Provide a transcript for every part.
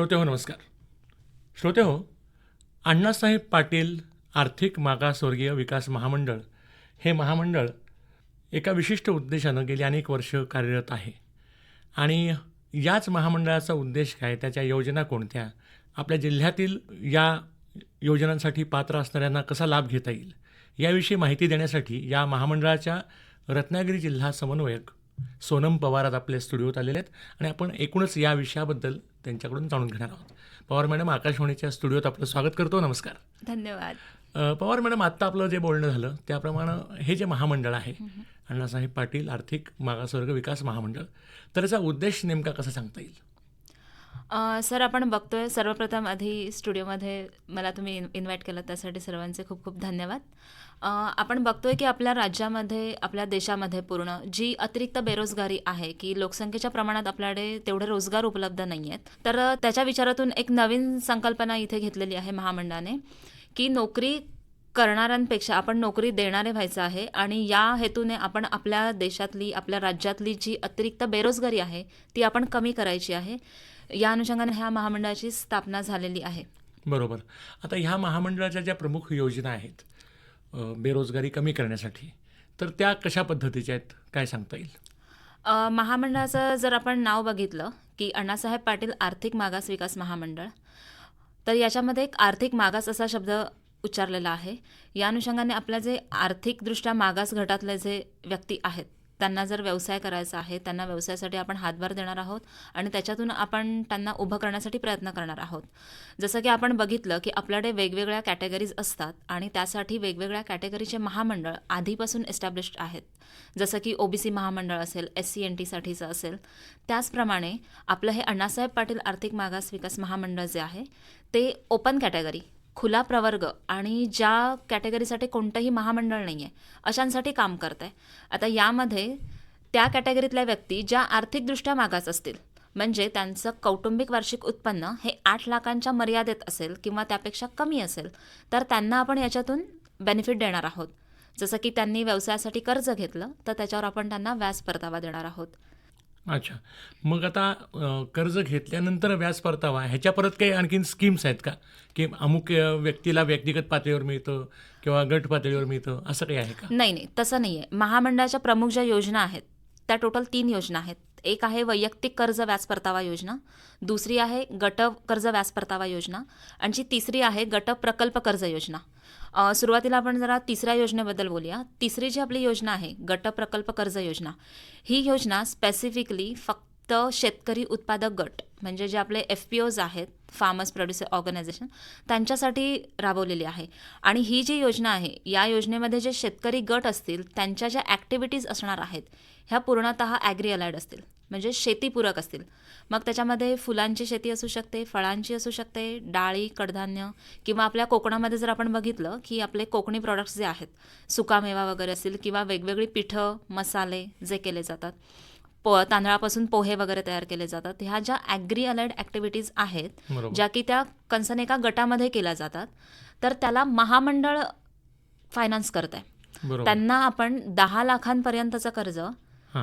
श्रोते हो नमस्कार. श्रोते हो, अण्णासाहेब पाटील आर्थिक मागासवर्गीय विकास महामंडळ हे महामंडळ एका विशिष्ट उद्देशानं गेली अनेक वर्ष कार्यरत आहे. आणि याच महामंडळाचा उद्देश काय, त्याच्या योजना कोणत्या, आपल्या जिल्ह्यातील या योजनांसाठी पात्र असणाऱ्यांना कसा लाभ घेता येईल, याविषयी माहिती देण्यासाठी या महामंडळाच्या रत्नागिरी जिल्हा समन्वयक सोनम पवार आज आपल्या स्टुडिओत आलेले आहेत आणि आपण एकूणच या विषयाबद्दल त्यांच्याकडून जाणून घेणार आहोत. पवार मॅडम, आकाशवाणीच्या स्टुडिओत आपलं स्वागत करतो. नमस्कार. धन्यवाद. पवार मॅडम, आत्ता आपलं जे बोलणं झालं त्याप्रमाणे हे जे महामंडळ आहे, अण्णासाहेब पाटील आर्थिक मागासवर्ग विकास महामंडळ, तर याचा उद्देश नेमका कसा सांगता येईल? सर, आपण बघतोय, सर्वप्रथम आधी स्टुडिओमध्ये मला तुम्ही इन्व्हाइट केलं त्यासाठी सर्वांचे खूप खूप धन्यवाद. आपण बघतोय की आपल्या राज्यामध्ये, आपल्या देशामध्ये पूर्ण जी अतिरिक्त बेरोजगारी आहे, की लोकसंख्येच्या प्रमाणात आपल्याकडे तेवढे रोजगार उपलब्ध नाही आहेत, तर त्याच्या विचारातून एक नवीन संकल्पना इथे घेतलेली आहे महामंडळाने, की नोकरी करणाऱ्यांपेक्षा आपण नोकरी देणारे व्हायचं आहे. आणि या हेतूने आपण आपल्या देशातली, आपल्या राज्यातली जी अतिरिक्त बेरोजगारी आहे ती आपण कमी करायची आहे. या अनुषंगाने ह्या महामंडळाची स्थापना झालेली आहे. बरोबर. आता ह्या महामंडळाच्या ज्या प्रमुख योजना आहेत बेरोजगारी कमी करण्यासाठी, तर त्या कशा पद्धतीच्या आहेत, काय सांगता येईल? महामंडळाचं जर आपण नाव बघितलं की अण्णासाहेब पाटील आर्थिक मागास विकास महामंडळ, तर याच्यामध्ये एक आर्थिक मागास असा शब्द उच्चारलेला आहे. या अनुषंगाने आपल्या जे आर्थिकदृष्ट्या मागास गटातले जे व्यक्ती आहेत त्यांना जर व्यवसाय करायचा आहे, त्यांना व्यवसायासाठी आपण हातभार देणार आहोत आणि त्याच्यातून आपण त्यांना उभं करण्यासाठी प्रयत्न करणार आहोत. जसं की आपण बघितलं की आपल्याकडे वेगवेगळ्या कॅटेगरीज असतात आणि त्यासाठी वेगवेगळ्या कॅटेगरीचे महामंडळ आधीपासून एस्टॅब्लिश्ड आहेत. जसं की OBC महामंडळ असेल, SC/NT-साठीचं असेल. त्याचप्रमाणे आपलं हे अण्णासाहेब पाटील आर्थिक मागास विकास महामंडळ जे आहे ते ओपन कॅटेगरी, खुला प्रवर्ग आणि ज्या कॅटेगरीसाठी कोणतंही महामंडळ नाही आहे अशांसाठी काम करत आहे. आता यामध्ये त्या कॅटेगरीतल्या व्यक्ती ज्या आर्थिकदृष्ट्या मागास असतील, म्हणजे त्यांचं कौटुंबिक वार्षिक उत्पन्न हे 8 लाखांच्या मर्यादेत असेल किंवा त्यापेक्षा कमी असेल, तर त्यांना आपण याच्यातून बेनिफिट देणार आहोत. जसं की त्यांनी व्यवसायासाठी कर्ज घेतलं तर त्याच्यावर आपण त्यांना व्याज परतावा देणार आहोत. अच्छा, मग आता कर्ज घेतल्यानंतर व्याज परतावा ह्याच्या परत काही आणखीन स्कीम्स आहेत का, की अमुक व्यक्तीला व्यक्तिगत पातळीवर मिळतं किंवा गट पातळीवर मिळतं, असं काही आहे का? नाही, तसं नाही आहे. महामंडळाच्या प्रमुख ज्या योजना आहेत त्या टोटल 3 योजना आहेत. एक आहे वैयक्तिक कर्ज व्याज परतावा योजना, दुसरी आहे गट कर्ज व्याज परतावा योजना आणि जी तिसरी आहे गट प्रकल्प कर्ज योजना. सुरुवातीला आपण जरा तिसऱ्या योजनेबद्दल बोलूया. तिसरी जी आपली योजना आहे गट प्रकल्प कर्ज योजना, ही योजना स्पेसिफिकली फक्त शेतकरी उत्पादक गट, म्हणजे जे आपले FPOs आहेत, फार्मर्स प्रोड्युसर ऑर्गनायझेशन, त्यांच्यासाठी राबवलेली आहे. आणि ही जी योजना आहे या योजनेमध्ये जे शेतकरी गट असतील त्यांच्या ज्या ॲक्टिव्हिटीज असणार आहेत ह्या पूर्णतः ॲग्री अलाइड असतील, म्हणजे शेतीपूरक असतील. मग त्याच्यामध्ये फुलांची शेती असू शकते, फळांची असू शकते, डाळी, कडधान्य, किंवा आपल्या कोकणामध्ये जर आपण बघितलं की आपले कोकणी प्रॉडक्ट्स जे आहेत, सुकामेवा वगैरे असतील किंवा वेगवेगळी पिठं, मसाले जे केले जातात, तांदळापासून पोहे वगैरे तयार केले जातात, ह्या ज्या ॲग्री अलाइड ॲक्टिव्हिटीज आहेत, बरोबर. ज्या की त्या कन्सर्न एका गटामध्ये केल्या जातात, तर त्याला महामंडळ फायनान्स करत आहे. बरोबर. त्यांना आपण 10 लाखांपर्यंतचं कर्ज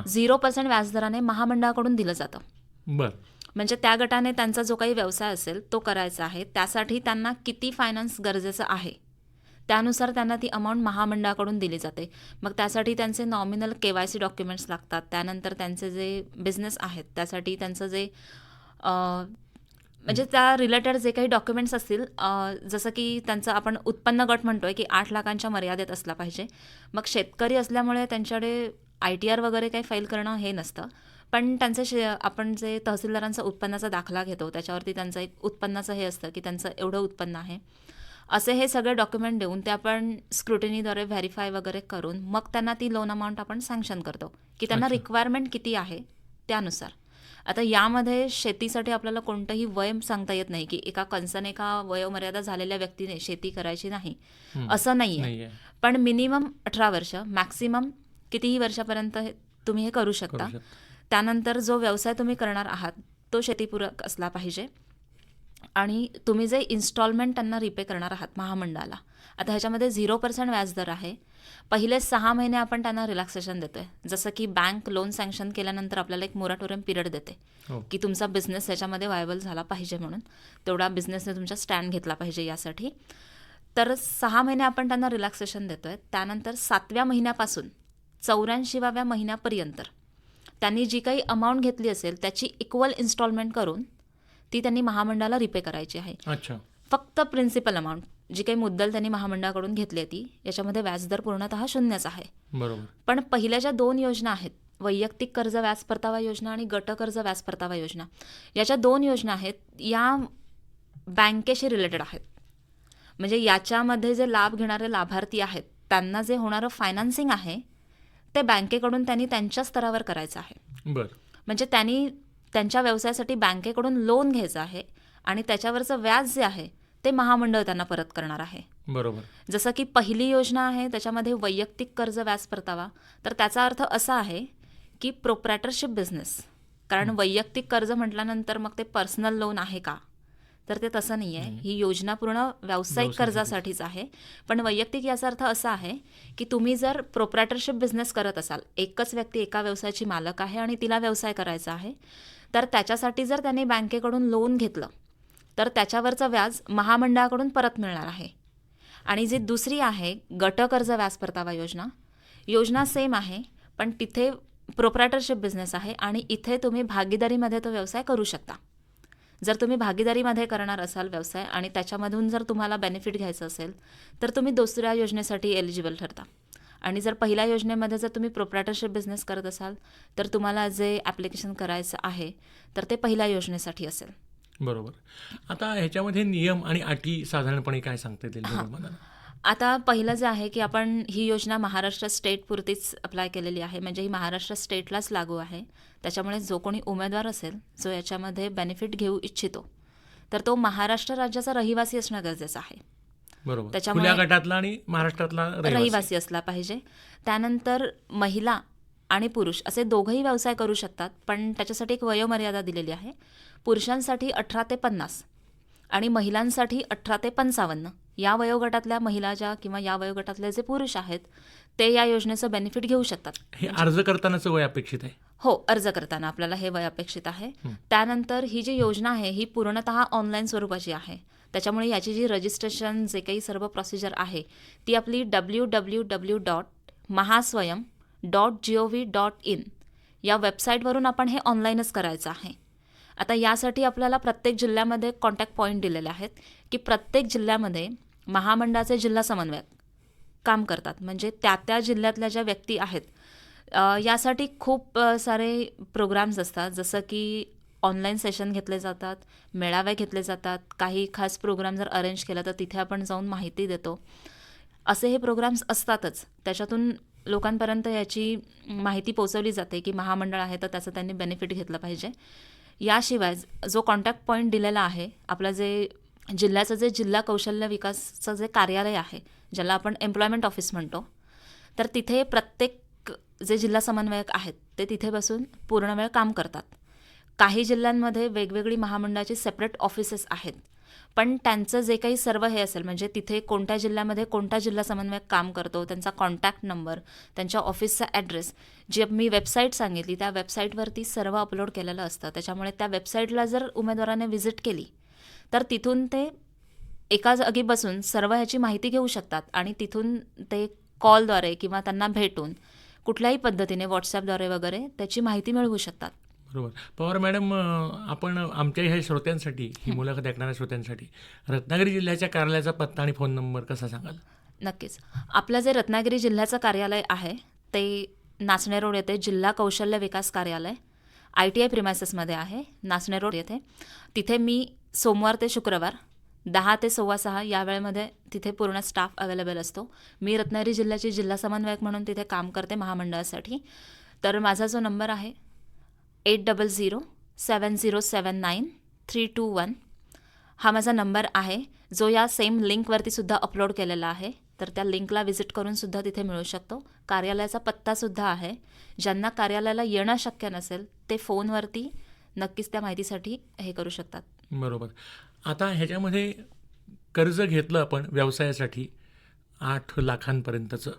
0% व्याजदराने महामंडळाकडून दिलं जातं. बरं. म्हणजे त्या गटाने त्यांचा जो काही व्यवसाय असेल तो करायचा आहे, त्यासाठी त्यांना किती फायनान्स गरजेचं आहे त्यानुसार त्यांना ती अमाऊंट महामंडळाकडून दिली जाते. मग त्यासाठी त्यांचे नॉमिनल KYC डॉक्युमेंट्स लागतात. त्यानंतर त्यांचे जे बिझनेस आहेत त्यासाठी त्यांचं जे म्हणजे त्या रिलेटेड जे काही डॉक्युमेंट्स असतील, जसं की त्यांचं आपण उत्पन्न गट म्हणतोय की 8 लाखांच्या मर्यादेत असला पाहिजे. मग शेतकरी असल्यामुळे त्यांच्याकडे ITR वगैरे काही फाईल करणं हे नसतं, पण त्यांचे आपण जे तहसीलदारांचा उत्पन्नाचा दाखला घेतो त्याच्यावरती त्यांचं एक उत्पन्नाचं हे असतं की त्यांचं एवढं उत्पन्न आहे, असे हे सगळे डॉक्युमेंट देऊन ते आपण स्क्रुटिनीद्वारे व्हेरीफाय वगैरे करून मग त्यांना ती लोन अमाऊंट आपण सँक्शन करतो की त्यांना रिक्वायरमेंट किती आहे त्यानुसार. आता यामध्ये शेतीसाठी आपल्याला कोणतंही वय सांगता येत नाही की एका वयोमर्यादा झालेल्या व्यक्तीने शेती करायची नाही असं नाही आहे. पण मिनिमम 18 वर्ष, मॅक्सिमम कितीही वर्षापर्यंत तुम्ही हे करू शकता. त्यानंतर जो व्यवसाय तुम्ही करणार आहात तो शेतीपूरक असला पाहिजे. आणि तुम्ही जे इन्स्टॉलमेंट त्यांना रिपे करणार आहात महामंडळाला, आता ह्याच्यामध्ये 0% व्याजदर आहे. पहिले 6 महिने आपण त्यांना रिलॅक्सेशन देतोय. जसं की बँक लोन सँक्शन केल्यानंतर आपल्याला एक मोराटोरियम पिरियड देते हो. की तुमचा बिझनेस त्याच्यामध्ये व्हायबल झाला पाहिजे, म्हणून तेवढा बिझनेसने तुमचा स्टँड घेतला पाहिजे यासाठी. तर 6 महिने आपण त्यांना रिलॅक्सेशन देतोय. त्यानंतर 7व्या महिन्यापासून 84व्या महिन्यापर्यंत त्यांनी जी काही अमाऊंट घेतली असेल त्याची इक्वल इन्स्टॉलमेंट करून ती त्यांनी महामंडळाला रिपे करायची आहे. अच्छा. फक्त प्रिन्सिपल अमाऊंट, जी काही मुद्दल त्यांनी महामंडळाकडून घेतली आहे ती, याच्यामध्ये व्याजदर पूर्णतः शून्यच आहे. बरोबर. पण पहिल्या ज्या 2 योजना आहेत, वैयक्तिक कर्ज व्याज परतावा योजना आणि गट कर्ज व्याज परतावा योजना, याच्या 2 योजना आहेत, या बँकेशी रिलेटेड आहेत. म्हणजे याच्यामध्ये जे लाभ घेणारे लाभार्थी आहेत त्यांना जे होणारं फायनान्सिंग आहे ते बँकेकडून त्यांनी त्यांच्या स्तरावर करायचं आहे. बरं. म्हणजे त्यांनी त्यांच्या व्यवसायासाठी बँकेकडून लोन घ्यायचं आहे आणि त्याच्यावरचं व्याज जे आहे ते महामंडळ त्यांना परत करणार आहे. बरोबर. जसं की पहिली योजना आहे त्याच्यामध्ये वैयक्तिक कर्ज व्याज परतावा, तर त्याचा अर्थ असा आहे की प्रोप्रायटरशिप बिझनेस, कारण वैयक्तिक कर्ज म्हटल्यानंतर मग ते पर्सनल लोन आहे का, तर ते तसं नाही आहे. ही योजना पूर्ण व्यावसायिक कर्जासाठीच आहे. पण वैयक्तिक याचा अर्थ असा आहे की तुम्ही जर प्रोप्रायटरशिप बिझनेस करत असाल, एकच व्यक्ती एका व्यवसायाची मालक आहे आणि तिला व्यवसाय करायचा आहे, तर त्याच्यासाठी जर त्यांनी बँकेकडून लोन घेतलं तर त्याच्यावरचं व्याज महामंडळाकडून परत मिळणार आहे. आणि जी दुसरी आहे गट कर्ज व्याज परतावा योजना, योजना सेम आहे, पण तिथे प्रोप्रायटरशिप बिझनेस आहे आणि इथे तुम्ही भागीदारीमध्ये तो व्यवसाय करू शकता. जर तुम्ही भागीदारीमध्ये करणार असाल व्यवसाय आणि त्याच्यामधून जर तुम्हाला बेनिफिट घ्यायचं असेल तर तुम्ही दुसऱ्या योजनेसाठी एलिजिबल ठरता. आणि जर पहिल्या योजनेमध्ये जर तुम्ही प्रोप्रायटरशिप बिझनेस करत असाल तर तुम्हाला जे ॲप्लिकेशन करायचं आहे तर ते पहिल्या योजनेसाठी असेल. बरोबर. आता ह्याच्यामध्ये नियम आणि अटी साधारणपणे काय सांगता येतील मला? आता पहिलं जे आहे की आपण ही योजना महाराष्ट्र स्टेटपुरतीच अप्लाय केलेली आहे, म्हणजे ही महाराष्ट्र स्टेटलाच लागू आहे. त्याच्यामुळे जो कोणी उमेदवार असेल जो याच्यामध्ये बेनिफिट घेऊ इच्छितो तर तो महाराष्ट्र राज्याचा रहिवासी असणं गरजेचं आहे. बरोबर. त्याच्यामुळे खुल्या गटातला आणि महाराष्ट्रातला रहिवासी असला पाहिजे. त्यानंतर महिला आणि पुरुष असे दोघंही व्यवसाय करू शकतात, पण त्याच्यासाठी एक वयोमर्यादा दिलेली आहे. पुरुषांसाठी 18 ते 50 आणि महिलांसाठी 18 ते 55 या वयोगटातल्या महिला ज्या किंवा या वयोगटातले जे पुरुष आहेत ते या योजनेचं बेनिफिट घेऊ शकतात. हे अर्ज करतानाचं वय अपेक्षित आहे? हो, अर्ज करताना आपल्याला हे वय अपेक्षित आहे. त्यानंतर ही जी योजना आहे ही पूर्णतः ऑनलाईन स्वरूपाची आहे. त्याच्यामुळे याची जी रजिस्ट्रेशन जे काही सर्व प्रोसिजर आहे ती आपली www.mahaswayam.gov.in या वेबसाईटवरून आपण हे ऑनलाईनच करायचं आहे. आता यासाठी आपल्याला प्रत्येक जिल्ह्यामध्ये कॉन्टॅक्ट पॉईंट दिलेले आहेत की प्रत्येक जिल्ह्यामध्ये महामंडळाचे जिल्हा समन्वयक काम करतात. म्हणजे त्या जिल्ह्यातल्या ज्या व्यक्ती आहेत यासाठी खूप सारे प्रोग्राम्स असतात, जसं की ऑनलाईन सेशन घेतले जातात, मेळावे घेतले जातात, काही खास प्रोग्राम जर अरेंज केला तर तिथे आपण जाऊन माहिती देतो. असे हे प्रोग्राम्स असतातच. त्याच्यातून लोकांपर्यंत याची माहिती पोचवली जाते की महामंडळ आहे तर त्याचं त्यांनी बेनिफिट घेतलं पाहिजे. याशिवाय जो कॉन्टॅक्ट पॉईंट दिलेला आहे आपलं जे जिल्ह्याचं जे जिल्हा कौशल्य विकासचं जे कार्यालय आहे ज्याला आपण एम्प्लॉयमेंट ऑफिस म्हणतो, तर तिथे प्रत्येक जे जिल्हा समन्वयक आहेत ते तिथे बसून पूर्ण वेळ काम करतात. काही जिल्ह्यांमध्ये वेगवेगळी महामंडळाची सेपरेट ऑफिसेस आहेत, पण त्यांचं जे काही सर्व हे असेल म्हणजे तिथे कोणत्या जिल्ह्यामध्ये कोणता जिल्हा समन्वयक काम करतो, त्यांचा कॉन्टॅक्ट नंबर, त्यांच्या ऑफिसचा ॲड्रेस, जी मी वेबसाईट सांगितली त्या वेबसाईटवरती सर्व अपलोड केलेलं असतं. त्याच्यामुळे त्या वेबसाईटला जर उमेदवाराने व्हिजिट केली तर तिथून ते एका जागी बसून सर्व ह्याची माहिती घेऊ शकतात आणि तिथून ते कॉलद्वारे किंवा त्यांना भेटून कुठल्याही पद्धतीने व्हॉट्सॲपद्वारे वगैरे त्याची माहिती मिळवू शकतात. बरोबर. पवार मॅडम, आपण आमच्या ह्या श्रोत्यांसाठी, ही मुलाखत ऐकणाऱ्या श्रोत्यांसाठी रत्नागिरी जिल्ह्याच्या कार्यालयाचा पत्ता आणि फोन नंबर कसा सांगाल? नक्कीच. आपलं जे रत्नागिरी जिल्ह्याचं कार्यालय आहे ते नाचणे रोड येथे जिल्हा कौशल्य विकास कार्यालय ITI प्रिमायसेसमध्ये आहे, नाचणे रोड येथे. तिथे मी सोमवार ते शुक्रवार 10 ते 6:15 या वेळेमध्ये तिथे पूर्ण स्टाफ अवेलेबल असतो. मी रत्नागिरी जिल्ह्याची जिल्हा समन्वयक म्हणून तिथे काम करते महामंडळासाठी. तर माझा जो नंबर आहे 8007079321 हा माझा नंबर आहे, जो या सेम लिंकवरती सुद्धा अपलोड केलेला आहे. तर त्या लिंकला व्हिजिट करून सुद्धा तिथे मिळू शकतो. कार्यालयाचा पत्तासुद्धा आहे. ज्यांना कार्यालयाला येणं शक्य नसेल ते फोनवरती नक्कीच त्या माहितीसाठी हे करू शकतात. बरोबर. आता ह्याच्यामध्ये कर्ज घेतलं आपण व्यवसायासाठी 8 लाखांपर्यंतचं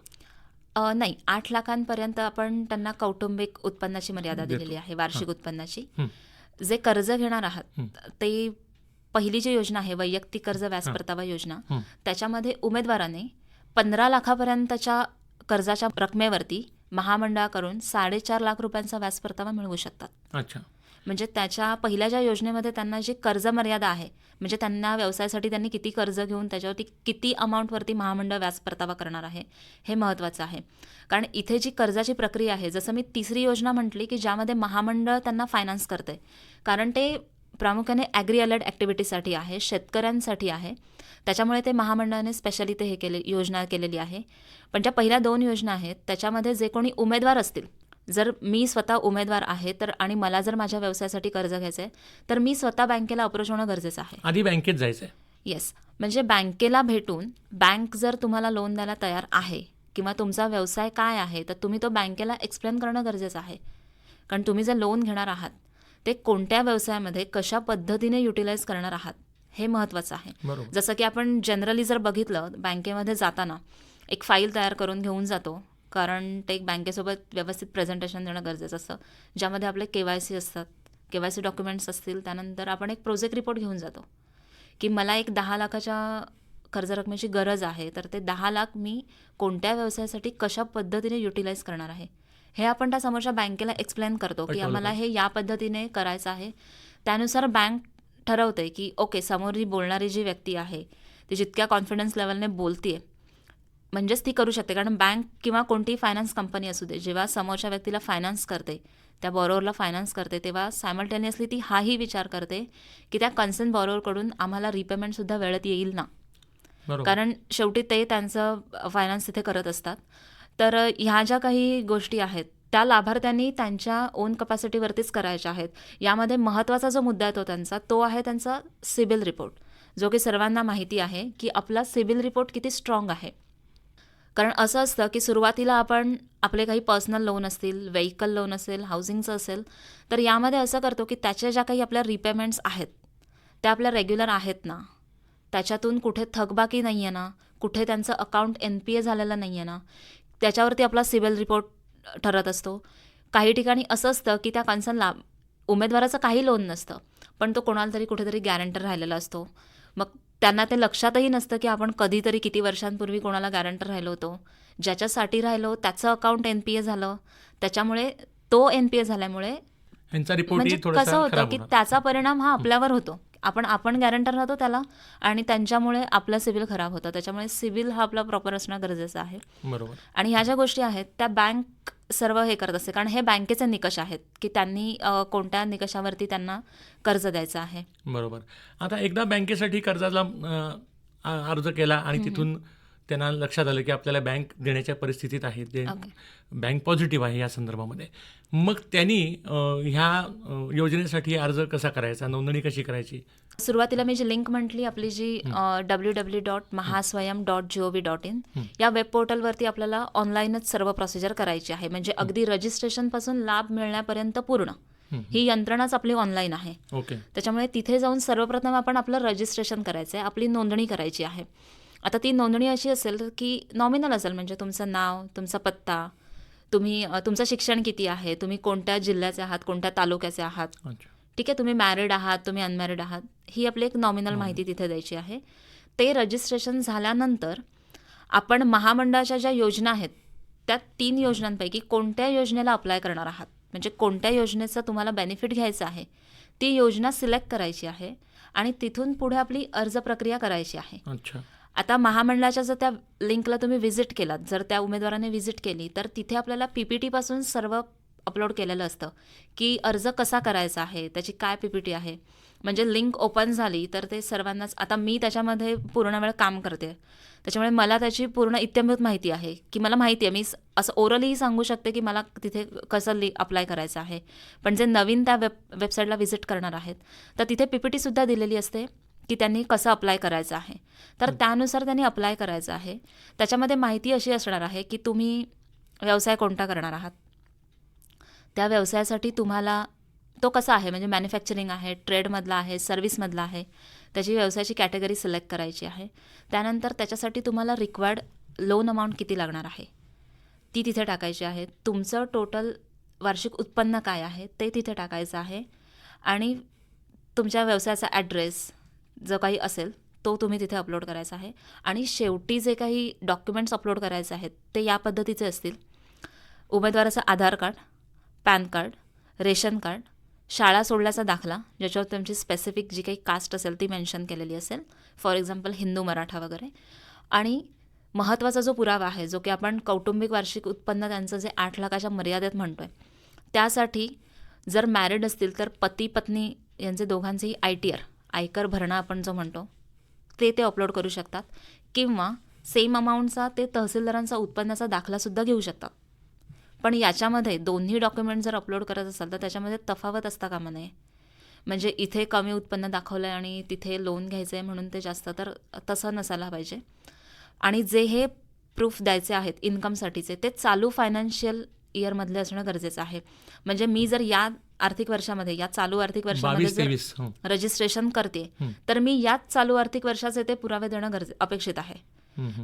नाही, 8 लाखांपर्यंत आपण त्यांना कौटुंबिक उत्पन्नाची मर्यादा देतो. दिलेली आहे, वार्षिक उत्पन्नाची. हं, जे कर्ज घेणार आहात हं. ते पहिली जी योजना आहे वैयक्तिक कर्ज व्याज हां. परतावा योजना, हं. त्याच्यामध्ये उमेदवाराने 15 लाखापर्यंतच्या कर्जाच्या रकमेवरती महामंडळाकडून 4.5 लाख रुपयांचा व्याज परतावा मिळवू शकतात. अच्छा. म्हणजे त्याच्या पहिल्या ज्या योजनेमध्ये त्यांना जी कर्ज मर्यादा आहे, म्हणजे त्यांना व्यवसायासाठी त्यांनी किती कर्ज घेऊन त्याच्यावरती किती अमाऊंटवरती महामंडळ व्याज परतावा करणार आहे, हे महत्त्वाचं आहे. कारण इथे जी कर्जाची प्रक्रिया आहे, जसं मी तिसरी योजना म्हटली की ज्यामध्ये महामंडळ त्यांना फायनान्स करते, कारण ते प्रामुख्याने ॲग्री अलाइड ॲक्टिव्हिटीसाठी आहे, शेतकऱ्यांसाठी आहे. त्याच्यामुळे ते महामंडळाने स्पेशली ते योजना केलेली आहे. पण ज्या पहिल्या 2 योजना आहेत त्याच्यामध्ये जे कोणी उमेदवार असतील, जर मी स्वतः उमेदवार आहे तर आणि मला जर माझ्या व्यवसायासाठी कर्ज घ्यायचं आहे तर मी स्वतः बँकेला अप्रोच होणं गरजेचं आहे. आधी बँकेत जायचं आहे. येस, म्हणजे बँकेला भेटून बँक जर तुम्हाला लोन द्यायला तयार आहे किंवा तुमचा व्यवसाय काय आहे तर तुम्ही तो बँकेला एक्सप्लेन करणं गरजेचं आहे. कारण तुम्ही जे लोन घेणार आहात ते कोणत्या व्यवसायामध्ये कशा पद्धतीने युटिलाइज करणार आहात हे महत्त्वाचं आहे. बरोबर. जसं की आपण जनरली जर बघितलं बँकेमध्ये जाताना एक फाईल तयार करून घेऊन जातो, कारण ते एक बँकेसोबत व्यवस्थित प्रेझेंटेशन देणं गरजेचं असतं, ज्यामध्ये आपले KYC असतात, KYC डॉक्युमेंट्स असतील. त्यानंतर आपण एक प्रोजेक्ट रिपोर्ट घेऊन जातो की मला एक 10 लाखाच्या कर्ज रकमेची गरज आहे, तर ते 10 लाख मी कोणत्या व्यवसायासाठी कशा पद्धतीने युटिलाइज करणार आहे हे आपण त्या समोरच्या बँकेला एक्सप्लेन करतो की पटवलं आम्हाला पाहिजे. हे या पद्धतीने करायचं आहे. त्यानुसार बँक ठरवते की ओके, समोर बोलणारी जी व्यक्ती आहे ती जितक्या कॉन्फिडन्स लेवलने बोलतीये म्हणजेच ती करू शकते. कारण बँक किंवा कोणतीही फायनान्स कंपनी असू दे, जेव्हा समोरच्या व्यक्तीला फायनान्स करते, त्या बॉरोवरला फायनान्स करते, तेव्हा सायमल्टेनियसली ती हाही विचार करते की त्या कन्सर्न बॉरोवरकडून आम्हाला रिपेमेंटसुद्धा वेळेत येईल ना. बरोबर. कारण शेवटी ते त्यांचं फायनान्स तिथे करत असतात. तर ह्या ज्या काही गोष्टी आहेत त्या लाभार्थ्यांनी त्यांच्या ओन कपॅसिटीवरतीच करायच्या आहेत. यामध्ये महत्त्वाचा जो मुद्दा आहे तो आहे त्यांचा सिबिल रिपोर्ट, जो की सर्वांना माहिती आहे की आपला सिबिल रिपोर्ट किती स्ट्रॉंग आहे. कारण असं असतं की सुरुवातीला आपण आपले काही पर्सनल लोन असतील, व्हेइकल लोन असेल, हाऊसिंगचं असेल, तर यामध्ये असं करतो की त्याच्या ज्या काही आपल्या रिपेमेंट्स आहेत त्या आपल्या रेग्युलर आहेत ना, त्याच्यातून कुठे थकबाकी नाही आहे ना, कुठे त्यांचं अकाउंट NPA झालेलं नाही आहे ना, त्याच्यावरती आपला सिबिल रिपोर्ट ठरत असतो. काही ठिकाणी असं असतं की त्या कन्सर्न उमेदवाराचं काही लोन नसतं, पण तो कोणाला तरी कुठेतरी गॅरंटर राहिलेला असतो. मग त्यांना ते लक्षातही नसतं की आपण कधीतरी किती वर्षांपूर्वी कोणाला गॅरंटर राहिलो होतो, ज्याच्यासाठी राहिलो त्याचं अकाउंट NPA झालं, त्याच्यामुळे तो NPA झाल्यामुळे ह्यांचा रिपोर्टही म्हणजे कसं थोडासा होतं खराब की होणार. त्याचा परिणाम हा आपल्यावर होतो. आपण गॅरंटर राहतो त्याला आणि त्यांच्यामुळे आपलं सिबिल खराब होतं. त्याच्यामुळे सिबिल हा आपला प्रॉपर असणं गरजेचं आहे. बरोबर. आणि ह्या ज्या गोष्टी आहेत त्या बँक सर्व हे करत असते, कारण हे बँकेचे निकष आहेत की त्यांनी कोणत्या निकषावरती त्यांना कर्ज द्यायचं आहे. बरोबर. आता एकदा बँकेसाठी कर्जाला अर्ज केला आणि तिथून त्यांना लक्षात आलं की आपल्याला बँक देण्याच्या परिस्थितीत आहे, ते ओके. बँक पॉझिटिव्ह आहे या संदर्भामध्ये, मग त्यांनी ह्या योजनेसाठी अर्ज कसा करायचा, नोंदणी कशी करायची? सुरुवातीला मी जी लिंक म्हटली आपली जी www.mahaswayam.gov.in या वेब पोर्टलवरती आपल्याला ऑनलाईनच सर्व प्रोसिजर करायची आहे. म्हणजे अगदी रजिस्ट्रेशनपासून लाभ मिळण्यापर्यंत पूर्ण ही यंत्रणाच आपली ऑनलाईन आहे. ओके. त्याच्यामुळे तिथे जाऊन सर्वप्रथम आपण आपलं रजिस्ट्रेशन करायचं आहे, आपली नोंदणी करायची आहे. आता ती नोंदणी अशी असेल की नॉमिनल असेल, म्हणजे तुमचं नाव, तुमचा पत्ता, तुमचं शिक्षण किती आहे, तुम्ही कोणत्या जिल्ह्याचे आहात, कोणत्या तालुक्याचे आहात, अच्छा. ठीक आहे, तुम्ही मॅरिड आहात, तुम्ही अनमॅरिड आहात, ही आपली एक नॉमिनल माहिती तिथे द्यायची आहे. ते रजिस्ट्रेशन झाल्यानंतर आपण महामंडळाच्या ज्या योजना आहेत त्या 3 योजनांपैकी कोणत्या योजनेला अप्लाय करणार आहात, म्हणजे कोणत्या योजनेचं तुम्हाला बेनिफिट घ्यायचं आहे, ती योजना सिलेक्ट करायची आहे आणि तिथून पुढे आपली अर्ज प्रक्रिया करायची आहे. अच्छा. आता महामंडळाच्या जर त्या लिंकला तुम्ही व्हिजिट केलात, जर त्या उमेदवाराने व्हिजिट केली, तर तिथे आपल्याला PPT पासून सर्व अपलोड केलेलं असतं की अर्ज कसा करायचा आहे, त्याची काय PPT आहे. म्हणजे लिंक ओपन झाली तर ते सर्वांनाच, आता मी त्याच्यामध्ये पूर्ण वेळ काम करते त्याच्यामुळे मला त्याची पूर्ण इत्थंभूत माहिती आहे की मला माहिती आहे, मी असं ओरलीही सांगू शकते की मला तिथे कसं अप्लाय करायचं आहे. पण जे नवीन त्या वेबसाईटला व्हिजिट करणार आहेत तर तिथे PPT सुद्धा दिलेली असते की त्यांनी कसं अप्लाय करायचं आहे. तर त्यानुसार त्यांनी अप्लाय करायचं आहे. त्याच्यामध्ये माहिती अशी असणार आहे की तुम्ही व्यवसाय कोणता करणार आहात, त्या व्यवसायासाठी तुम्हाला तो कसा आहे, म्हणजे मॅन्युफॅक्चरिंग आहे, ट्रेडमधला आहे, सर्व्हिसमधला आहे, त्याची व्यवसायाची कॅटेगरी सिलेक्ट करायची आहे. त्यानंतर त्याच्यासाठी तुम्हाला रिक्वायर्ड लोन अमाऊंट किती लागणार आहे ती तिथे टाकायची आहे. तुमचं टोटल वार्षिक उत्पन्न काय आहे ते तिथे टाकायचं आहे. आणि तुमच्या व्यवसायाचा ॲड्रेस जो काही असेल तो तुम्ही तिथे अपलोड करायचा आहे. आणि शेवटी जे काही डॉक्युमेंट्स अपलोड करायचे आहेत ते या पद्धतीचे असतील: उमेदवाराचं Aadhaar card, PAN card, ration card, शाळा सोडल्याचा दाखला ज्याच्यावर तुमची स्पेसिफिक जी काही कास्ट असेल ती मेन्शन केलेली असेल, फॉर एक्झाम्पल हिंदू, मराठा वगैरे. आणि महत्त्वाचा जो पुरावा आहे जो की आपण कौटुंबिक वार्षिक उत्पन्न त्यांचं जे 8 लाखाच्या मर्यादेत म्हणतो आहे, त्यासाठी जर मॅरिड असतील तर पती पत्नी यांचे दोघांचेही ITR, आयकर भरणा आपण जो म्हणतो ते अपलोड करू शकतात. किंवा सेम अमाऊंटचा ते तहसीलदारांचा उत्पन्नाचा दाखलासुद्धा घेऊ शकतात. पण याच्यामध्ये दोन्ही डॉक्युमेंट जर अपलोड करत असाल तर त्याच्यामध्ये तफावत असता कामा नये. म्हणजे इथे कमी उत्पन्न दाखवलं आहे आणि तिथे लोन घ्यायचं आहे म्हणून ते जास्त, तर तसं नसायला पाहिजे. आणि जे हे प्रूफ द्यायचे आहेत इन्कमसाठीचे ते चालू फायनान्शियल इयरमधले असणं गरजेचं आहे. म्हणजे मी जर या आर्थिक वर्षामध्ये, या चालू आर्थिक वर्षामध्ये 22-23 जर रजिस्ट्रेशन करते तर मी याच चालू आर्थिक वर्षाचे ते पुरावे देणं अपेक्षित आहे.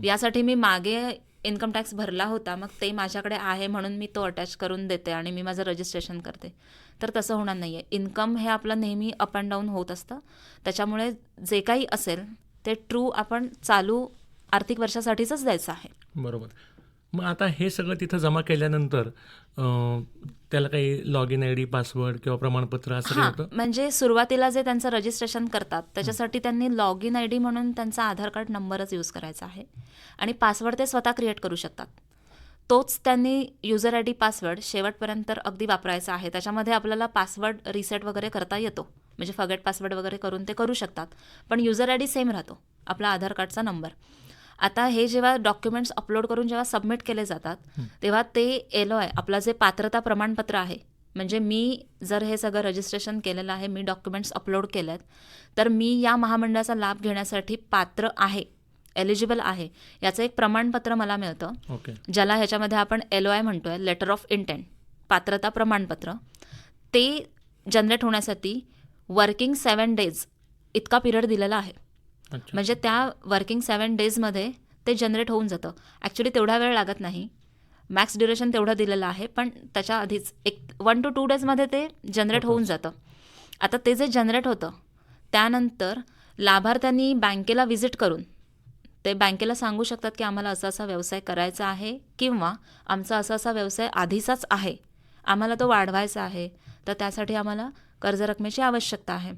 यासाठी मी मागे इन्कम टॅक्स भरला होता, मग ते माझ्याकडे आहे म्हणून मी तो अटॅच करून देते आणि मी माझं रजिस्ट्रेशन करते, तर तसं होणार नाही आहे. इन्कम हे आपलं नेहमी अप अँड डाऊन होत असतं. त्याच्यामुळे जे काही असेल ते ट्रू आपण चालू आर्थिक वर्षासाठीच द्यायचं आहे. बरोबर. मग आता हे सगळं तिथं जमा केल्यानंतर त्याला काही लॉग इन ID, पासवर्ड किंवा प्रमाणपत्र असं काही होतं? म्हणजे सुरुवातीला जे त्यांचं रजिस्ट्रेशन करतात त्याच्यासाठी त्यांनी लॉग इन ID म्हणून त्यांचा आधार कार्ड नंबरच यूज करायचा आहे. आणि पासवर्ड ते स्वतः क्रिएट करू शकतात. तोच त्यांनी युजर ID, पासवर्ड शेवटपर्यंत अगदी वापरायचा आहे. त्याच्यामध्ये आपल्याला पासवर्ड रिसेट वगैरे करता येतो, म्हणजे फॉरगेट पासवर्ड वगैरे करून ते करू शकतात. पण युजर ID सेम राहतो, आपला आधार कार्डचा नंबर. आता हे जेव्हा डॉक्युमेंट्स अपलोड करून जेव्हा सबमिट केले जातात तेव्हा ते LOI, आपला जे पात्रता प्रमाणपत्र आहे, म्हणजे मी जर हे सगळं रजिस्ट्रेशन केलेलं आहे, मी डॉक्युमेंट्स अपलोड केले आहेत, तर मी या महामंडळाचा लाभ घेण्यासाठी पात्र आहे, एलिजिबल आहे, याचं एक प्रमाणपत्र मला मिळतं. ओके. ज्याला ह्याच्यामध्ये आपण LOI म्हणतो आहे, लेटर ऑफ इंटेंट, पात्रता प्रमाणपत्र. ते जनरेट होण्यासाठी वर्किंग 7 डेज इतका पिरियड दिलेला आहे. म्हणजे त्या वर्किंग 7 डेजमध्ये ते जनरेट होऊन जातं. ॲक्च्युली तेवढा वेळ लागत नाही, मॅक्स ड्युरेशन तेवढं दिलेलं आहे, पण त्याच्या आधीच 1 to 2 डेजमध्ये ते जनरेट होऊन जातं. आता ते जे जनरेट होतं त्यानंतर लाभार्थ्यांनी बँकेला व्हिजिट करून ते बँकेला सांगू शकतात की आम्हाला असा असा व्यवसाय करायचा आहे किंवा आमचा असा असा व्यवसाय आधीचाच आहे, आम्हाला तो वाढवायचा आहे, तर त्यासाठी आम्हाला कर्ज रकमेची आवश्यकता आहे.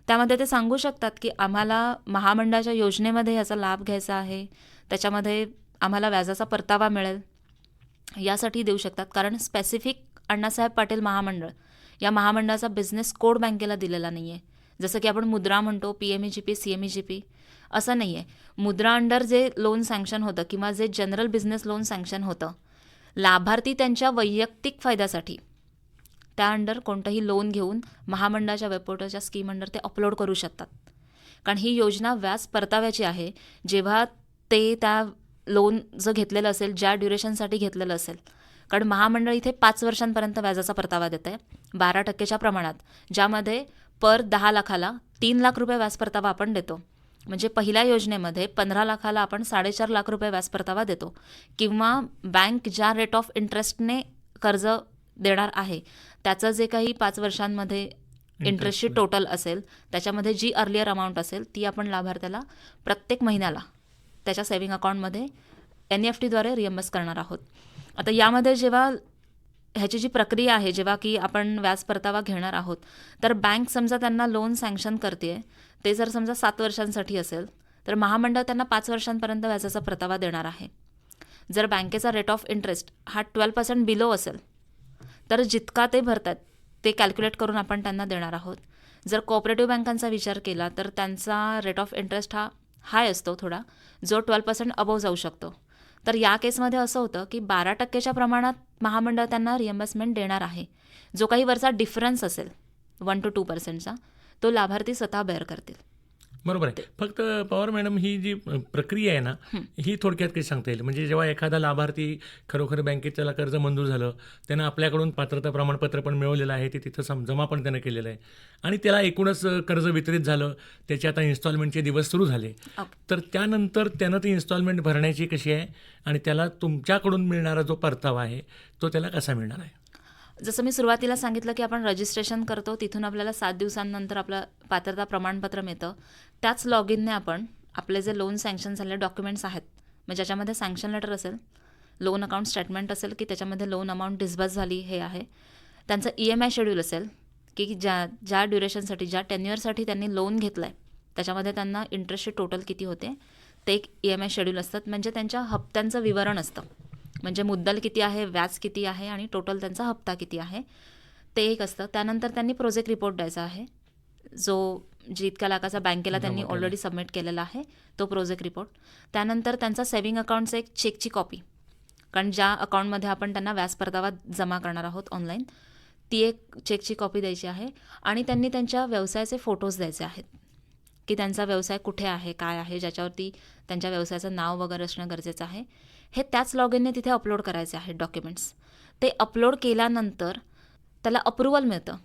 त्यामध्ये ते सांगू शकतात की आम्हाला महामंडळाच्या योजनेमध्ये याचा लाभ घ्यायचा आहे, त्याच्यामध्ये आम्हाला व्याजाचा परतावा मिळेल, यासाठी देऊ शकतात. कारण स्पेसिफिक अण्णासाहेब पाटील महामंडळ या महामंडळाचा बिझनेस कोड बँकेला दिलेला नाही आहे. जसं की आपण मुद्रा म्हणतो, PMEGP, CMEGP, असं नाही आहे. मुद्रा अंडर जे लोन सँक्शन होतं किंवा जे जनरल बिझनेस लोन सँक्शन होतं, लाभार्थी त्यांच्या वैयक्तिक फायद्यासाठी त्या अंडर कोणतंही लोन घेऊन महामंडळाच्या वेबपोर्टलच्या स्कीम अंडर ते अपलोड करू शकतात. कारण ही योजना व्याज परताव्याची आहे. जेव्हा ते त्या लोन जर घेतलेलं असेल, ज्या ड्युरेशनसाठी घेतलेलं असेल, कारण महामंडळ इथे 5 वर्षांपर्यंत व्याजाचा परतावा देतं आहे 12% प्रमाणात, ज्यामध्ये पर 10 लाखाला 3 लाख रुपये व्याज परतावा आपण देतो. म्हणजे पहिल्या योजनेमध्ये 15 लाखाला आपण 4.5 लाख रुपये व्याज परतावा देतो. किंवा बँक ज्या रेट ऑफ इंटरेस्टने कर्ज देणार आहे त्याचं जे काही 5 वर्षांमध्ये इंटरेस्टची टोटल असेल त्याच्यामध्ये जी अर्लियर अमाऊंट असेल ती आपण लाभार्थ्याला प्रत्येक महिन्याला त्याच्या सेव्हिंग अकाउंटमध्ये NEFTद्वारे रिएम्बर्स करणार आहोत. आता यामध्ये जेव्हा ह्याची जी प्रक्रिया आहे, जेव्हा की आपण व्याज परतावा घेणार आहोत, तर बँक समजा त्यांना लोन सँक्शन करते, ते जर समजा 7 वर्षांसाठी असेल तर महामंडळ त्यांना 5 वर्षांपर्यंत व्याजाचा परतावा देणार आहे. जर बँकेचा रेट ऑफ इंटरेस्ट हा 12% बिलो असेल तर जितका ते भरतात ते कॅल्क्युलेट करून आपण त्यांना देणार आहोत. जर कोऑपरेटिव्ह बँकांचा विचार केला तर त्यांचा रेट ऑफ इंटरेस्ट हा हाय असतो थोडा, जो 12% अबोव जाऊ शकतो. तर या केसमध्ये असं होतं की 12% प्रमाणात महामंडळ त्यांना रिएम्बर्समेंट देणार आहे. जो काही वरचा डिफरन्स असेल 1 to 2%चा तो लाभार्थी स्वतः बेअर करतील. बरोबर आहे. फक्त पवार मॅडम ही जी प्रक्रिया आहे ना, ही थोडक्यात काही सांगता येईल? म्हणजे जेव्हा एखादा लाभार्थी खरोखर बँकेत त्याला कर्ज मंजूर झालं, त्यानं आपल्याकडून पात्रता प्रमाणपत्र पण मिळवलेलं आहे, ते तिथं जमा पण त्यानं केलेलं आहे आणि त्याला एकूणच कर्ज वितरित झालं, त्याचे आता इन्स्टॉलमेंटचे दिवस सुरू झाले. तर त्यानंतर त्यानं ती इन्स्टॉलमेंट भरण्याची कशी आहे आणि त्याला तुमच्याकडून मिळणारा जो परतावा आहे, तो त्याला कसा मिळणार आहे? जसं मी सुरुवातीला सांगितलं की आपण रजिस्ट्रेशन करतो, तिथून आपल्याला 7 दिवसांनंतर आपलं पात्रता प्रमाणपत्र मिळतं. त्याच लॉग इनने आपण आपले जे लोन सँक्शन झालेले डॉक्युमेंट्स आहेत, म्हणजे ज्याच्यामध्ये सँक्शन लेटर असेल, लोन अकाउंट स्टेटमेंट असेल की त्याच्यामध्ये लोन अमाऊंट डिस्बर्स झाली हे आहे, त्यांचं EMI शेड्यूल असेल की ज्या ड्युरेशनसाठी, ज्या टेन्युअरसाठी त्यांनी लोन घेतलं आहे, त्याच्यामध्ये त्यांना इंटरेस्टची टोटल किती होते ते एक EMI शेड्यूल असतात. म्हणजे त्यांच्या हप्त्यांचं विवरण असतं, म्हणजे मुद्दल किती आहे, व्याज किती आहे आणि टोटल त्यांचा हप्ता किती आहे ते एक असतं. त्यानंतर त्यांनी प्रोजेक्ट रिपोर्ट द्यायचा आहे, जो इतक्या लाखाचा बँकेला त्यांनी ऑलरेडी सबमिट केलेला आहे, तो प्रोजेक्ट रिपोर्ट. त्यानंतर त्यांचा सेव्हिंग अकाउंटचं एक चेकची कॉपी, कारण ज्या अकाउंटमध्ये आपण त्यांना व्याज परतावा जमा करणार आहोत ऑनलाईन, ती एक चेकची कॉपी द्यायची आहे. आणि त्यांनी त्यांच्या व्यवसायाचे फोटोज द्यायचे आहेत की त्यांचा व्यवसाय कुठे आहे, काय आहे, ज्याच्यावरती त्यांच्या व्यवसायाचं नाव वगैरे असणं गरजेचं आहे. हे त्याच लॉग इनने तिथे अपलोड करायचे आहेत डॉक्युमेंट्स. ते अपलोड केल्यानंतर त्याला अप्रुव्हल मिळतं.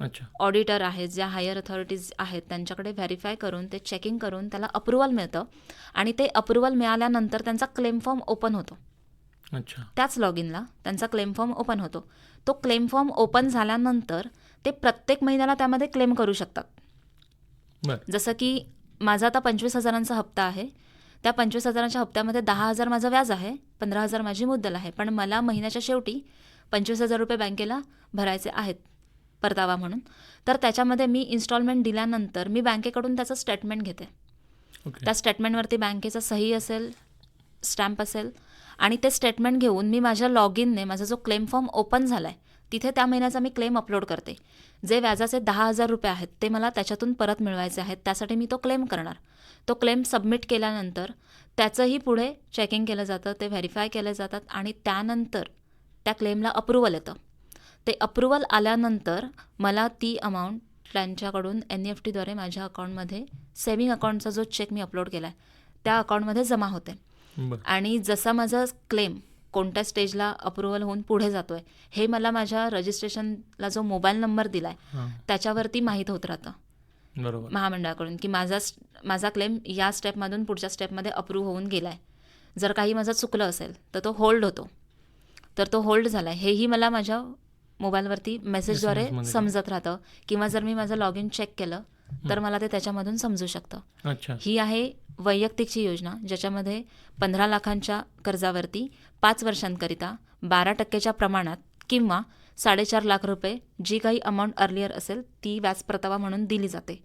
अच्छा. ऑडिटर आहेत, ज्या हायर अथॉरिटीज आहेत, त्यांच्याकडे व्हेरीफाय करून ते चेकिंग करून त्याला अप्रुव्हल मिळतं आणि ते अप्रुव्हल मिळाल्यानंतर त्यांचा क्लेम फॉर्म ओपन होतो. अच्छा. त्याच लॉग इनला त्यांचा क्लेम फॉर्म ओपन होतो. तो क्लेम फॉर्म ओपन झाल्यानंतर ते प्रत्येक महिन्याला त्यामध्ये क्लेम करू शकतात. बरं. जसं की माझा आता 25,000चा हप्ता आहे, त्या 25,000च्या हप्त्यामध्ये 10,000 माझं व्याज आहे, 15,000 माझी मुद्दल आहे, पण मला महिन्याच्या शेवटी 25,000 रुपये बँकेला भरायचे आहेत परतावा म्हणून. तर त्याच्यामध्ये मी इन्स्टॉलमेंट दिल्यानंतर मी बँकेकडून त्याचं स्टेटमेंट घेते. त्या स्टेटमेंटवरती बँकेचा सही असेल, स्टॅम्प असेल आणि ते स्टेटमेंट घेऊन मी माझ्या लॉग इनने माझा जो क्लेम फॉर्म ओपन झाला आहे तिथे त्या महिन्याचा मी क्लेम अपलोड करते. जे व्याजाचे 10,000 रुपये आहेत ते मला त्याच्यातून परत मिळवायचे आहेत, त्यासाठी मी तो क्लेम करणार. तो क्लेम सबमिट केल्यानंतर त्याचंही पुढे चेकिंग केलं जातं, ते व्हेरीफाय केले जातात आणि त्यानंतर त्या क्लेमला अप्रुव्हल येतं. ते अप्रुव्हल आल्यानंतर मला ती अमाऊंट त्यांच्याकडून NEFTद्वारे माझ्या अकाउंटमध्ये, सेव्हिंग अकाउंटचा जो चेक मी अपलोड केला आहे त्या अकाउंटमध्ये जमा होते. आणि जसा माझा क्लेम कोणत्या स्टेजला अप्रुव्हल होऊन पुढे जातो आहे हे मला माझ्या रजिस्ट्रेशनला जो मोबाईल नंबर दिला आहे त्याच्यावरती माहीत होत राहतं. बरोबर. महामंडळाकडून की माझा क्लेम या स्टेपमधून पुढच्या स्टेपमध्ये अप्रूव्ह होऊन गेला आहे. जर काही माझं चुकलं असेल तर तो होल्ड होतो, तर तो होल्ड झाला आहे हेही मला माझ्या मोबाईलवरती मेसेजद्वारे समजत राहतं, किंवा जर मी माझं लॉग इन चेक केलं तर मला ते त्याच्यामधून समजू शकतं. अच्छा. ही आहे वैयक्तिकची योजना, ज्याच्यामध्ये 15 लाखांच्या कर्जावरती 5 वर्षांकरिता 12% प्रमाणात किंवा 4.5 लाख रुपये जी काही अमाऊंट अर्लियर असेल ती व्याज परतावा म्हणून दिली जाते.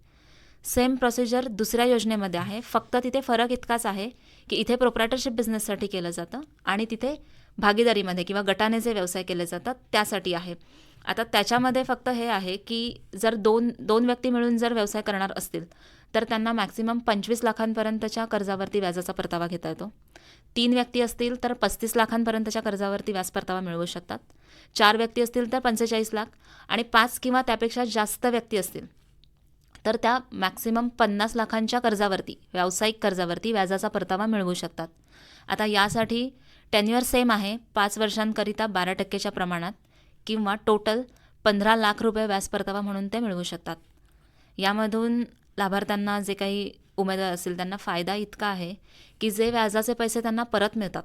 सेम प्रोसिजर दुसऱ्या योजनेमध्ये आहे, फक्त तिथे फरक इतकाच आहे की इथे प्रोप्रायटरशिप बिझनेससाठी केलं जातं आणि तिथे भागीदारीमध्ये किंवा गटाने जे व्यवसाय केले जातात त्यासाठी आहे. आता त्याच्यामध्ये फक्त हे आहे की जर दोन व्यक्ती मिळून जर व्यवसाय करणार असतील तर त्यांना मॅक्सिमम 25 लाखांपर्यंतच्या कर्जावरती व्याजाचा परतावा घेता येतो. 3 व्यक्ती असतील तर 35 लाखांपर्यंतच्या कर्जावरती व्याज परतावा मिळवू शकतात. 4 व्यक्ती असतील तर 45 लाख आणि 5 किंवा त्यापेक्षा जास्त व्यक्ती असतील तर त्या मॅक्सिमम 50 लाखांच्या कर्जावरती, व्यावसायिक कर्जावरती व्याजाचा परतावा मिळवू शकतात. आता यासाठी टेन्युअर सेम आहे, 5 वर्षांकरिता 12%च्या प्रमाणात किंवा टोटल 15 लाख रुपये व्याज परतावा म्हणून ते मिळवू शकतात. यामधून लाभार्थ्यांना जे काही उमेदवार असतील त्यांना फायदा इतका आहे की जे व्याजाचे पैसे त्यांना परत मिळतात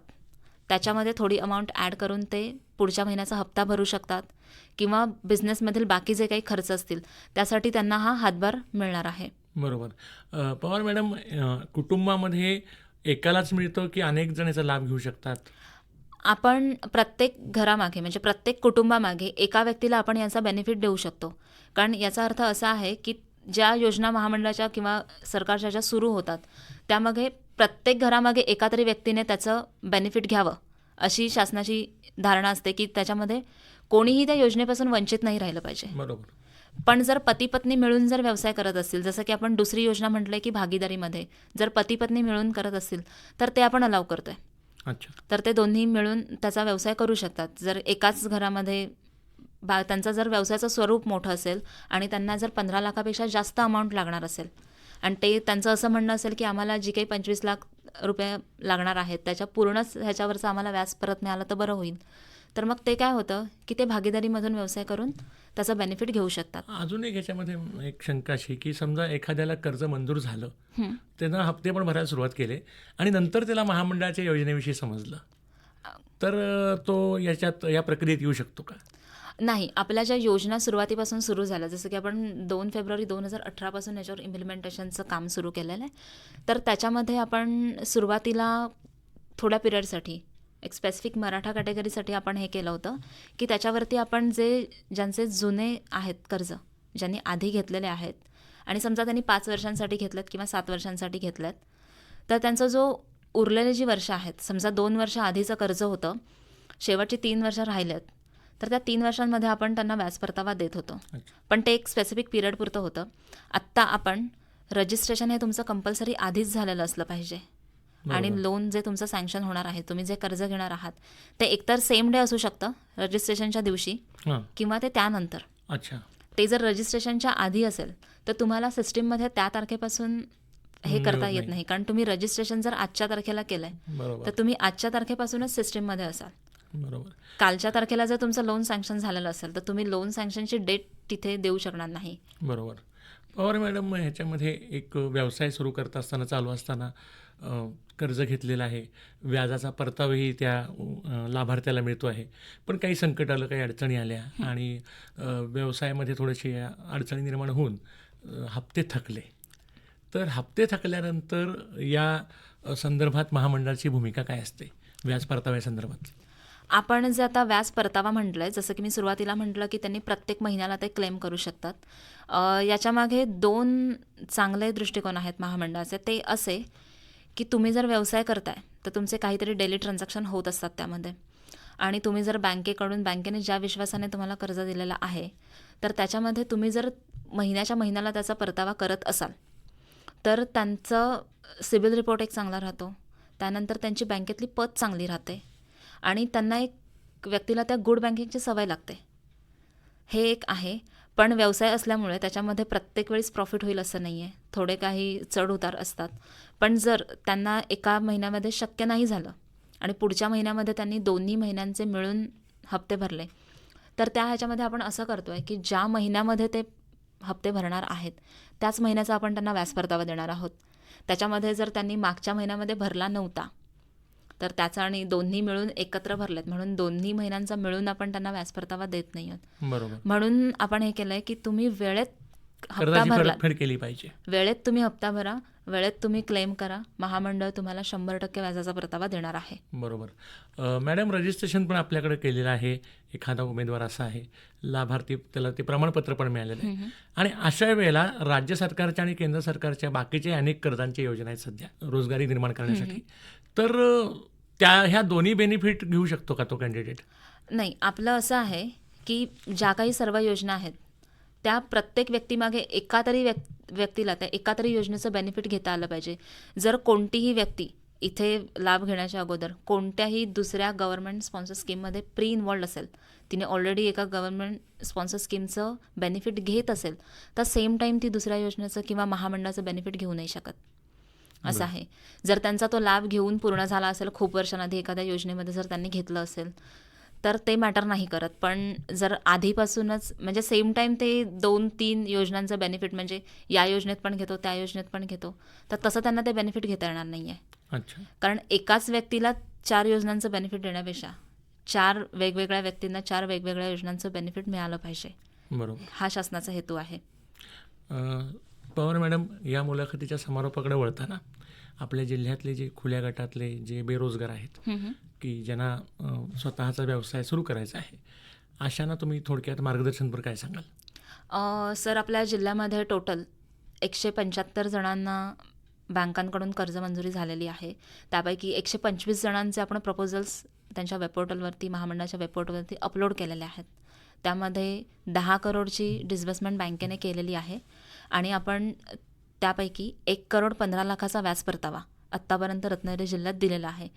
त्याच्यामध्ये थोडी अमाऊंट ॲड करून ते पुढच्या महिन्याचा हप्ता भरू शकतात किंवा बिझनेसमधील बाकी जे काही खर्च असतील त्यासाठी त्यांना हा हातभार मिळणार आहे. बरोबर. पवार मॅडम, कुटुंबामध्ये एकालाच मिळतं की अनेक जण याचा लाभ घेऊ शकतात? आपण प्रत्येक घरामागे म्हणजे प्रत्येक कुटुंबामागे एका व्यक्तीला आपण याचा बेनिफिट देऊ शकतो. कारण याचा अर्थ असा आहे की ज्या योजना महामंडळाच्या किंवा सरकारच्या ज्या सुरू होतात त्यामागे प्रत्येक घरामागे एका तरी व्यक्तीने त्याचं बेनिफिट घ्यावं अशी शासनाची धारणा असते की त्याच्यामध्ये कोणीही त्या योजनेपासून वंचित नाही राहिलं पाहिजे. बरोबर. पण जर पती पत्नी मिळून जर व्यवसाय करत असतील, जसं की आपण दुसरी योजना म्हटलंय की भागीदारीमध्ये जर पती पत्नी मिळून करत असतील तर ते आपण अलाव करतोय. अच्छा. तर ते दोन्ही मिळून त्याचा व्यवसाय करू शकतात. जर एकाच घरामध्ये त्यांचा जर व्यवसायाचं स्वरूप मोठं असेल आणि त्यांना जर 15 लाखापेक्षा जास्त अमाऊंट लागणार असेल आणि ते त्यांचं असं म्हणणं असेल की आम्हाला जी काही 25 लाख रुपये लागणार आहेत त्याच्या पूर्णच ह्याच्यावरचं आम्हाला व्याज परत मिळालं तर बरं होईल. तर मग ते काय होतं की ते भागीदारीमधून व्यवसाय करून त्याचा बेनिफिट घेऊ शकतात. अजून एक याच्यामध्ये एक शंका अशी की समजा एखाद्याला कर्ज मंजूर झालं, हं. त्यानं हप्ते पण भरायला सुरुवात केली आणि नंतर त्याला महामंडळाच्या योजनेविषयी समजलं, तर तो या प्रक्रियेत येऊ शकतो का? नाही, आपल्या ज्या योजना सुरुवातीपासून सुरू झाल्या, जसं की आपण 2 फेब्रुवारी 2018 पासून याच्यावर इम्प्लिमेंटेशनचं काम सुरू केलेलं आहे. तर त्याच्यामध्ये आपण सुरुवातीला थोड्या पिरियडसाठी एक स्पेसिफिक मराठा कॅटेगरीसाठी आपण हे केलं होतं की त्याच्यावरती आपण ज्यांचे जुने आहेत कर्ज, ज्यांनी आधी घेतलेले आहेत आणि समजा त्यांनी 5 वर्षांसाठी घेतलेत किंवा 7 वर्षांसाठी घेतलेत, तर त्यांचा जो उरलेली जी वर्ष आहेत, समजा 2 वर्ष आधीचं कर्ज होतं, शेवटची 3 वर्ष राहिलेत, तर त्या 3 वर्षांमध्ये आपण त्यांना व्याज परतावा देत होतो. पण ते एक स्पेसिफिक पिरियड पुरतं होतं. आत्ता आपण रजिस्ट्रेशन हे तुमचं कंपल्सरी आधीच झालेलं असलं पाहिजे आणि लोन जे तुमचं सँक्शन होणार आहे, तुम्ही जे कर्ज घेणार आहात, ते एकतर सेम डे असू शकतं रजिस्ट्रेशनच्या दिवशी हां, किंवा ते त्यानंतर. अच्छा, ते जर रजिस्ट्रेशनच्या आधी असेल तर तुम्हाला सिस्टीममध्ये त्या तारखेपासून हे करता येत नाही, कारण तुम्ही रजिस्ट्रेशन जर आजच्या तारखेला केलंय बरोबर तर तुम्ही आजच्या तारखेपासूनच सिस्टीममध्ये असाल. बरोबर. कालच्या तारखेला जर तुमचं लोन सँक्शन झालेलं असेल तर तुम्ही लोन सँक्शनची डेट तिथे देऊ शकणार नाही. बरोबर. पवार मॅडम, ह्याच्यामध्ये एक व्यवसाय सुरू करत असताना, चालू असताना कर्ज घेतलेलं आहे, व्याजाचा परतावाही त्या लाभार्थ्याला मिळतो आहे, पण काही संकट आलं, काही अडचणी आल्या आणि व्यवसायामध्ये थोडेसे अडचणी निर्माण होऊन हप्ते थकले. तर हप्ते थकल्यानंतर या संदर्भात महामंडळाची भूमिका काय असते व्याज परताव्यासंदर्भात? आपण जे आता व्याज परतावा म्हटलंय, जसं की मी सुरुवातीला म्हटलं की त्यांनी प्रत्येक महिन्याला ते क्लेम करू शकतात. याच्यामागे 2 चांगले दृष्टिकोन आहेत महामंडळाचे. ते असे की तुम्ही जर व्यवसाय करताय तर तुमचे काहीतरी डेली ट्रान्झॅक्शन होत असतात त्यामध्ये, आणि तुम्ही जर बँकेने ज्या विश्वासाने तुम्हाला कर्ज दिलेलं आहे तर त्याच्यामध्ये तुम्ही जर महिन्याच्या महिन्याला त्याचा परतावा करत असाल तर त्यांचं सिबिल रिपोर्ट एक चांगला राहतो, त्यानंतर त्यांची बँकेतली पत चांगली राहते आणि त्यांना एक व्यक्तीला त्या गुड बँकिंगची सवय लागते. हे एक आहे. पण व्यवसाय असल्यामुळे त्याच्यामध्ये प्रत्येक वेळेस प्रॉफिट होईल असं नाही आहे, थोडे काही चढ उतार असतात. पण जर त्यांना एका महिन्यामध्ये शक्य नाही झालं आणि पुढच्या महिन्यामध्ये त्यांनी 2 महिन्यांचे मिळून हप्ते भरले, तर त्या ह्याच्यामध्ये आपण असं करतो आहे की ज्या महिन्यामध्ये ते हप्ते भरणार आहेत त्याच महिन्याचा आपण त्यांना व्याज परतावा देणार आहोत. त्याच्यामध्ये जर त्यांनी मागच्या महिन्यामध्ये भरला नव्हता तर त्याचा आणि दोन्ही मिळून एकत्र भरलेत म्हणून 2 महिन्यांचा मिळून आपण त्यांना व्याज परतावा देत नाही आहोत. बरोबर. म्हणून आपण हे केलंय की तुम्ही वेळेत हप्ता कर्जाची भरला, परतफेड केली पाहिजे. वेळेत तुम्ही हप्ता भरा, वेळेत तुम्ही क्लेम करा, महामंडळ तुम्हाला 100% व्याजाचा परतावा देणार आहे. बरोबर. मॅडम, रजिस्ट्रेशन पण आपल्याकडे केलेलं आहे. एखादा उमेदवार असा आहे, लाभार्थी, त्याला ते प्रमाणपत्र पण मिळालेलं आहे आणि अशा वेळेला राज्य सरकारच्या आणि केंद्र सरकारच्या बाकीचे अनेक कर्जांच्या योजना आहेत सध्या रोजगारी निर्माण करण्यासाठी. तर ह्या दोन्ही बेनिफिट घेऊ शकतो का तो कॅन्डिडेट? नाही, आपलं असं आहे की ज्या काही सर्व योजना आहेत त्या प्रत्येक व्यक्तीमागे एका व्यक्तीला त्या एका तरी योजनेचं बेनिफिट घेता आलं पाहिजे. जर कोणतीही व्यक्ती इथे लाभ घेण्याच्या अगोदर कोणत्याही दुसऱ्या गव्हर्नमेंट स्पॉन्सर स्कीममध्ये प्री इन्वॉल्ड असेल, तिने ऑलरेडी एका गव्हर्नमेंट स्पॉन्सर स्कीमचं बेनिफिट घेत असेल, तर सेम टाईम ती दुसऱ्या योजनेचं किंवा महामंडळाचं बेनिफिट घेऊ नाही शकत असं आहे. जर त्यांचा तो लाभ घेऊन पूर्ण झाला असेल, खूप वर्षांआधी एखाद्या योजनेमध्ये जर त्यांनी घेतलं असेल तर ते मॅटर नाही करत. पण जर आधीपासूनच म्हणजे सेम टाईम ते 2-3 योजनांचं बेनिफिट, म्हणजे या योजनेत पण घेतो त्या योजनेत पण घेतो, तर तसं त्यांना ते बेनिफिट घेता येणार नाही आहे. अच्छा. कारण एकाच व्यक्तीला 4 योजनांचं बेनिफिट देण्यापेक्षा 4 वेगवेगळ्या व्यक्तींना 4 वेगवेगळ्या योजनांचं बेनिफिट मिळालं पाहिजे. बरोबर. हा शासनाचा हेतू आहे. पवार मॅडम, या मुलाखतीच्या समारोपाकडे वळताना आपल्या जिल्ह्यातले जे खुल्या गटातले जे बेरोजगार आहेत की ज्यांना स्वतःचा व्यवसाय सुरू करायचा आहे, अशांना तुम्ही थोडक्यात मार्गदर्शनपर काय सांगाल? सर, आपल्या जिल्ह्यामध्ये टोटल 175 जणांना बँकांकडून कर्ज मंजुरी झालेली आहे. त्यापैकी 125 जणांचे आपण प्रपोजल्स त्यांच्या वेबपोर्टलवरती, महामंडळाच्या वेबपोर्टलवरती अपलोड केलेले आहेत. त्यामध्ये 10 करोडची डिस्बर्समेंट बँकेने केलेली आहे आणि आपण त्यापैकी 1,15,00,000चा व्याज परतावा आत्तापर्यंत रत्नागिरी जिल्ह्यात दिलेला आहे.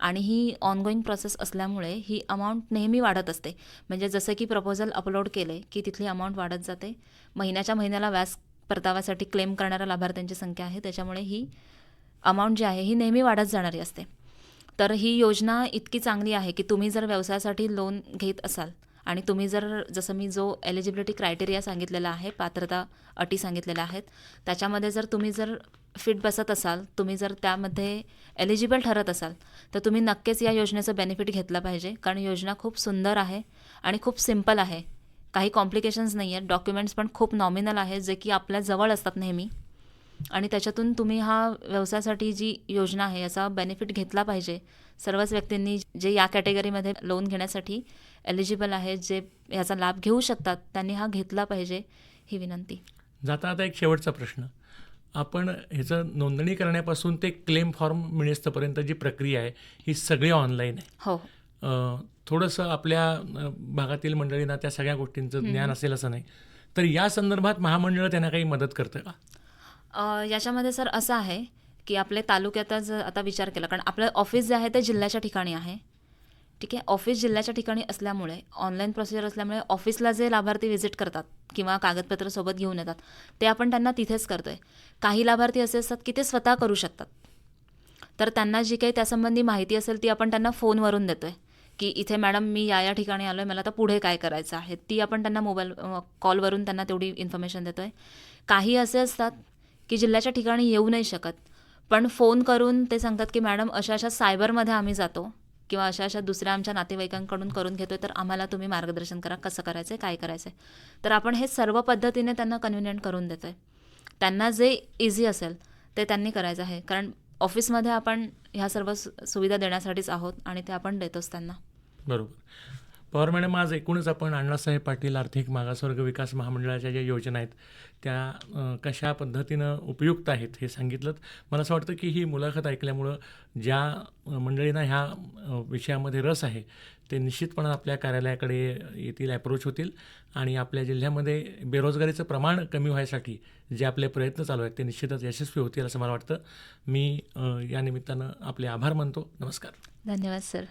आणि ही ऑनगोईंग प्रोसेस असल्यामुळे ही अमाऊंट नेहमी वाढत असते. म्हणजे जसं की प्रपोजल अपलोड केले की तिथली अमाऊंट वाढत जाते, महिन्याच्या महिन्याला व्याज परताव्यासाठी क्लेम करणाऱ्या लाभार्थ्यांची संख्या आहे. त्याच्यामुळे ही अमाऊंट जी आहे ही नेहमी वाढत जाणारी असते. तर ही योजना इतकी चांगली आहे की तुम्ही जर व्यवसायासाठी लोन घेत असाल आणि तुम्ही जर जसं मी जो एलिजिबिलिटी क्रायटेरिया सांगितलेला आहे, पात्रता अटी सांगितलेल्या आहेत, त्याच्यामध्ये जर तुम्ही जर फिट बसत असाल, तुम्ही जर त्यामध्ये एलिजिबल ठरत असाल, तर तुम्ही नक्कीच या योजनेचं बेनिफिट घेतलं पाहिजे. कारण योजना खूप सुंदर आहे आणि खूप सिंपल आहे. काही कॉम्प्लिकेशन्स नाही आहेत. डॉक्युमेंट्स पण खूप नॉमिनल आहेत, जे की आपल्या जवळ असतात नेहमी. आणि त्याच्यातून तुम्ही हा व्यवसायासाठी जी योजना आहे याचा बेनिफिट घेतला पाहिजे. सर्वच व्यक्तींनी जे या कॅटेगरीमध्ये लोन घेण्यासाठी एलिजिबल आहेत, जे याचा लाभ घेऊ शकतात, त्यांनी हा घेतला पाहिजे, ही विनंती. जाता आता एक शेवटचा प्रश्न. आपण ह्याचं नोंदणी करण्यापासून ते क्लेम फॉर्म मिळेस्तोपर्यंत जी प्रक्रिया आहे ही सगळी ऑनलाईन आहे. हो. थोडंसं आपल्या भागातील मंडळींना त्या सगळ्या गोष्टींचं ज्ञान असेल असं नाही. तर या संदर्भात महामंडळ त्यांना काही मदत करतं का? याच्यामध्ये सर असं आहे की आपले तालुक्यातच आता विचार केला, कारण आपलं ऑफिस जे आहे ते जिल्ह्याच्या ठिकाणी आहे. ठीक आहे. ऑफिस जिल्ह्याच्या ठिकाणी असल्यामुळे ऑनलाईन प्रोसिजर असल्यामुळे ऑफिसला जे लाभार्थी व्हिजिट करतात किंवा कागदपत्र सोबत घेऊन येतात, ते आपण त्यांना तिथेच करतो आहे. काही लाभार्थी असे असतात की ते स्वतः करू शकतात. तर त्यांना जी काही त्यासंबंधी माहिती असेल ती आपण त्यांना फोनवरून देतो आहे की इथे मॅडम मी या ठिकाणी आलो आहे, मला आता पुढे काय करायचं आहे, ती आपण त्यांना मोबाईल कॉलवरून त्यांना तेवढी इन्फॉर्मेशन देतो आहे. काही असे असतात की जिल्ह्याच्या ठिकाणी येऊ नाही शकत, पण फोन करून ते सांगतात की मॅडम अशा अशा सायबरमध्ये आम्ही जातो किंवा अशा अशा दुसऱ्या आमच्या नातेवाईकांकडून करून घेतो आहे, तर आम्हाला तुम्ही मार्गदर्शन करा, कसं करायचं आहे, काय करायचं आहे. तर आपण हे सर्व पद्धतीने त्यांना कन्व्हिनियंट करून देतो आहे. त्यांना जे इझी असेल ते त्यांनी करायचं आहे, कारण ऑफिसमध्ये आपण ह्या सर्व सुविधा देण्यासाठीच आहोत आणि ते आपण देतोच त्यांना. बरोबर. पवार मॅडम, आज एकूणच आपण अण्णासाहेब पाटील आर्थिक मागासवर्ग विकास महामंडळाच्या ज्या योजना आहेत त्या कशा पद्धतीनं उपयुक्त आहेत हे सांगितलं. मला असं वाटतं की ही मुलाखत ऐकल्यामुळं ज्या मंडळींना ह्या विषयामध्ये रस आहे ते निश्चितपणे आपल्या कार्यालयाकडे येतील, ॲप्रोच होतील आणि आपल्या जिल्ह्यामध्ये बेरोजगारीचं प्रमाण कमी व्हायसाठी जे आपले प्रयत्न चालू आहेत ते निश्चितच यशस्वी होतील असं मला वाटतं. मी या निमित्तानं आपले आभार मानतो. नमस्कार. धन्यवाद सर.